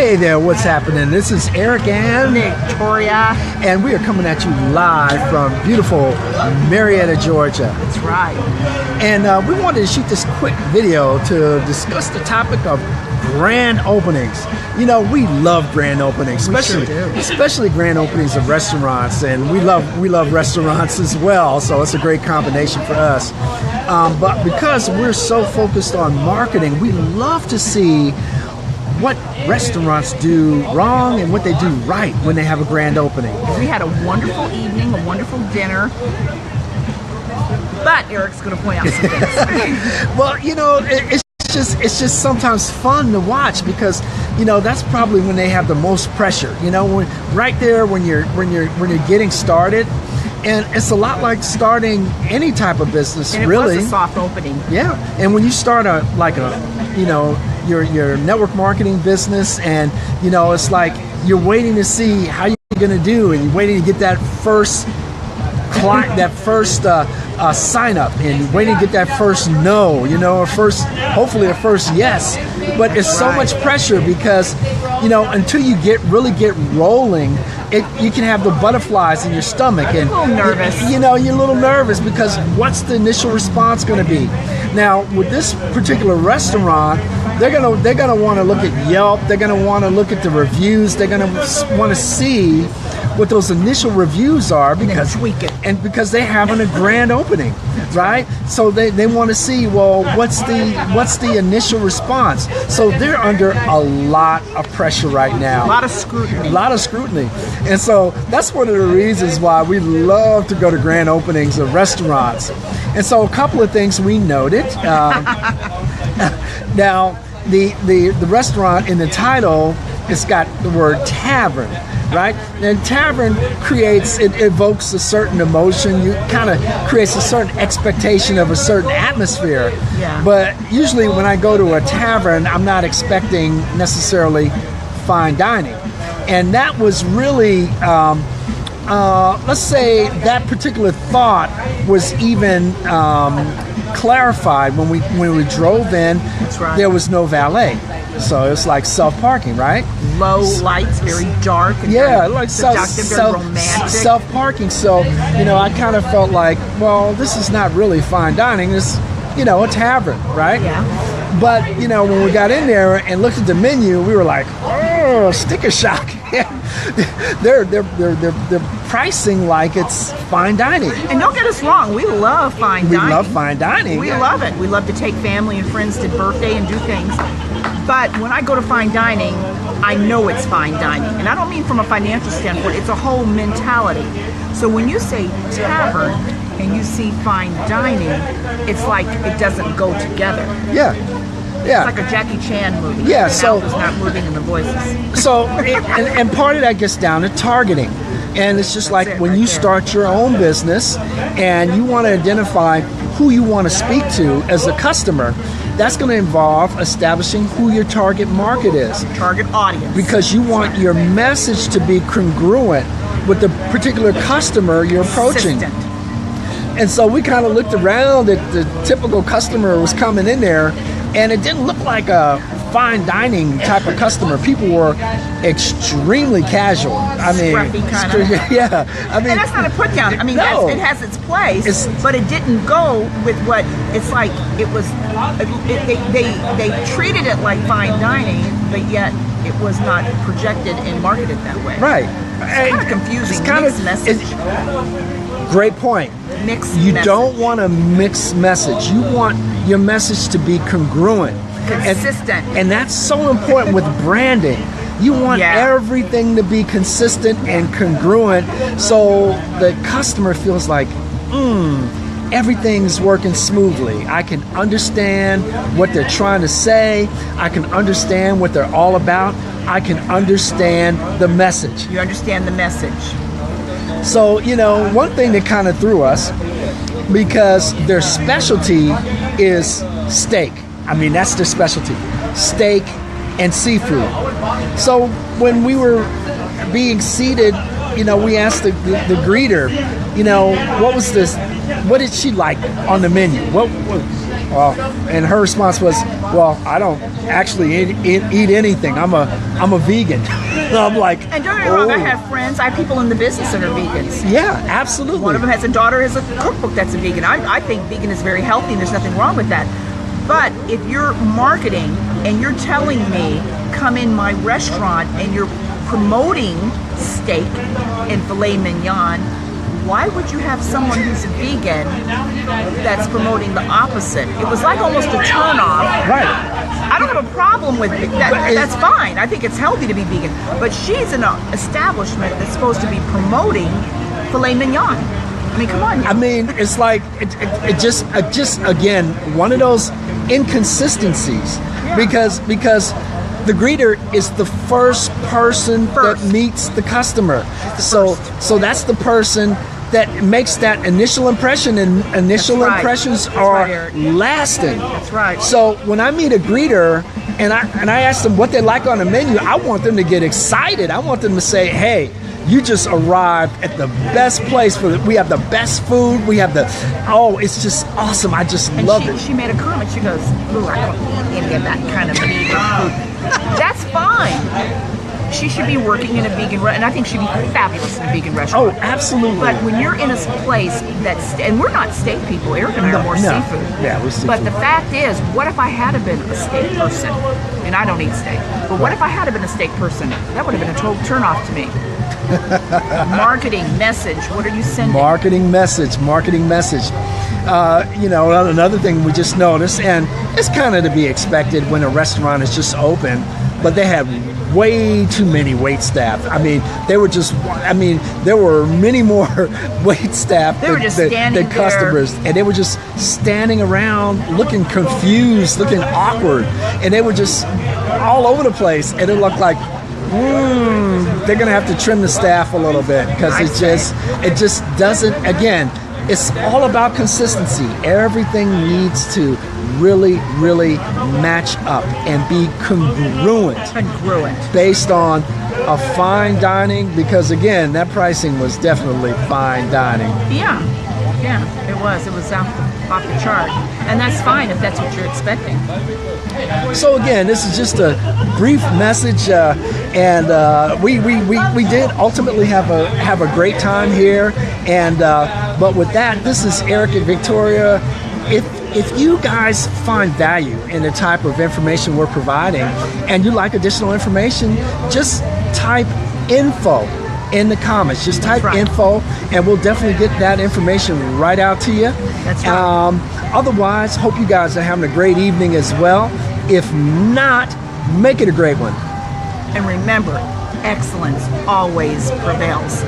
Hey there, what's happening? This is Eric and Victoria. And we are coming at you live from beautiful Marietta, Georgia. That's right. And we wanted to shoot this quick video to discuss the topic of grand openings. You know, we love grand openings, especially grand openings of restaurants, and we love restaurants as well, so it's a great combination for us. But because we're so focused on marketing, we love to see what restaurants do wrong and what they do right when they have a grand opening. We had a wonderful evening, a wonderful dinner, but Eric's going to point out some things. Well, you know, it's just sometimes fun to watch because, you know, that's probably when they have the most pressure. You know, right there when you're getting started. And it's a lot like starting any type of business, and really. It was a soft opening. Yeah, and when you start your network marketing business, and you know, it's like you're waiting to see how you're going to do, and you're waiting to get that first client, that first sign up, and you're waiting to get that first no, you know, hopefully a first yes. But it's so much pressure because, you know, until you really get rolling, you can have the butterflies in your stomach, and a little nervous. You know, you're a little nervous because what's the initial response going to be? Now, with this particular restaurant, they're gonna want to look at Yelp. They're gonna want to look at the reviews. They're gonna want to see what those initial reviews are because they're having a grand opening, right? So they want to see, well, what's the initial response? So they're under a lot of pressure right now. A lot of scrutiny. And so that's one of the reasons why we love to go to grand openings of restaurants. And so a couple of things we noted. Now, the restaurant in the title, it's got the word tavern, right? And tavern evokes a certain emotion. You kind of creates a certain expectation of a certain atmosphere. Yeah. But usually when I go to a tavern, I'm not expecting necessarily fine dining. And that was really, let's say that particular thought was even clarified when we drove in. That's right. There was no valet, so it's like self-parking, right? Low lights, very dark, and yeah, like seductive, very romantic. Self-parking. So, you know, I kind of felt like, well, this is not really fine dining. It's, you know, a tavern, right? Yeah. But, you know, when we got in there and looked at the menu, we were like, oh, sticker shock. they're pricing like it's fine dining. And don't get us wrong, we love fine dining. We love fine dining. We love it. We love to take family and friends to birthday and do things. But when I go to fine dining, I know it's fine dining. And I don't mean from a financial standpoint, it's a whole mentality. So when you say tavern and you see fine dining, it's like it doesn't go together. Yeah. Yeah. It's like a Jackie Chan movie. Yeah, the so mouth is not moving in the voices. So, and part of that gets down to targeting. And it's just like when you start your own business and you want to identify who you want to speak to as a customer, that's going to involve establishing who your target market is. Target audience. Because you want your message to be congruent with the particular customer you're approaching. Consistent. And so we kind of looked around at the typical customer was coming in there, and it didn't look like a fine dining type of customer. People were extremely casual. I mean, scruffy kind of. Yeah. I mean, and that's not a put down. I mean, no. it has its place, but it didn't go with what it's like. It was. They treated it like fine dining, but yet it was not projected and marketed that way. Right. It's kind of confusing. It's kind mixed message. Great point. You don't want a mixed message. You want your message to be congruent. Consistent. And that's so important with branding. You want everything to be consistent and congruent so the customer feels like, everything's working smoothly. I can understand what they're trying to say. I can understand what they're all about. I can understand the message. You understand the message. So, you know, one thing that kind of threw us, because their specialty is steak. I mean, that's their specialty. Steak and seafood. So when we were being seated, you know, we asked the greeter, you know, what did she like on the menu? And her response was, well, I don't actually eat anything. I'm a vegan. I'm like, And don't get me wrong, I have friends, I have people in the business that are vegans. yeah, absolutely. One of them has a daughter who has a cookbook that's a vegan. I think vegan is very healthy and there's nothing wrong with that. But if you're marketing and you're telling me, come in my restaurant and you're promoting steak and filet mignon, why would you have someone who's vegan that's promoting the opposite? It was like almost a turnoff. Right. I don't have a problem with it. That's fine. I think it's healthy to be vegan. But she's in an establishment that's supposed to be promoting filet mignon. I mean, come on. I mean, it's like it just again one of those inconsistencies because the greeter is the first person that meets the customer. So that's the person that makes that initial impression, and initial impressions are lasting. That's right. So when I meet a greeter and I ask them what they like on the menu, I want them to get excited. I want them to say, "Hey, you just arrived at the best place we have the best food. We have it's just awesome. I just love it." She made a comment. She goes, "Ooh, I don't eat any of that kind of vegan food." That's fine. She should be working in a vegan restaurant, and I think she'd be fabulous in a vegan restaurant. Oh, absolutely. But when you're in a place and we're not steak people, Eric and I are more seafood. Yeah, we're seafood. But the fact is, what if I had been a steak person? And I don't eat steak. But what if I had been a steak person? That would have been a total turnoff to me. Marketing message. What are you sending? Marketing message. Another thing we just noticed, and it's kind of to be expected when a restaurant is just open, but they have way too many wait staff. I mean, there were many more wait staff than customers, and they were just standing around looking confused, looking awkward, and they were just all over the place, and it looked like they're gonna have to trim the staff a little bit because it just doesn't. Again, it's all about consistency. Everything needs to really, really match up and be congruent based on a fine dining, because again, that pricing was definitely fine dining. Yeah, it was off the chart, and that's fine if that's what you're expecting. So again, this is just a brief message, and we did ultimately have a great time here, and but with that, this is Eric and Victoria. If you guys find value in the type of information we're providing and you like additional information, just type info in the comments. Just type info and we'll definitely get that information right out to you. That's right. Otherwise, hope you guys are having a great evening as well. If not, make it a great one. And remember, excellence always prevails.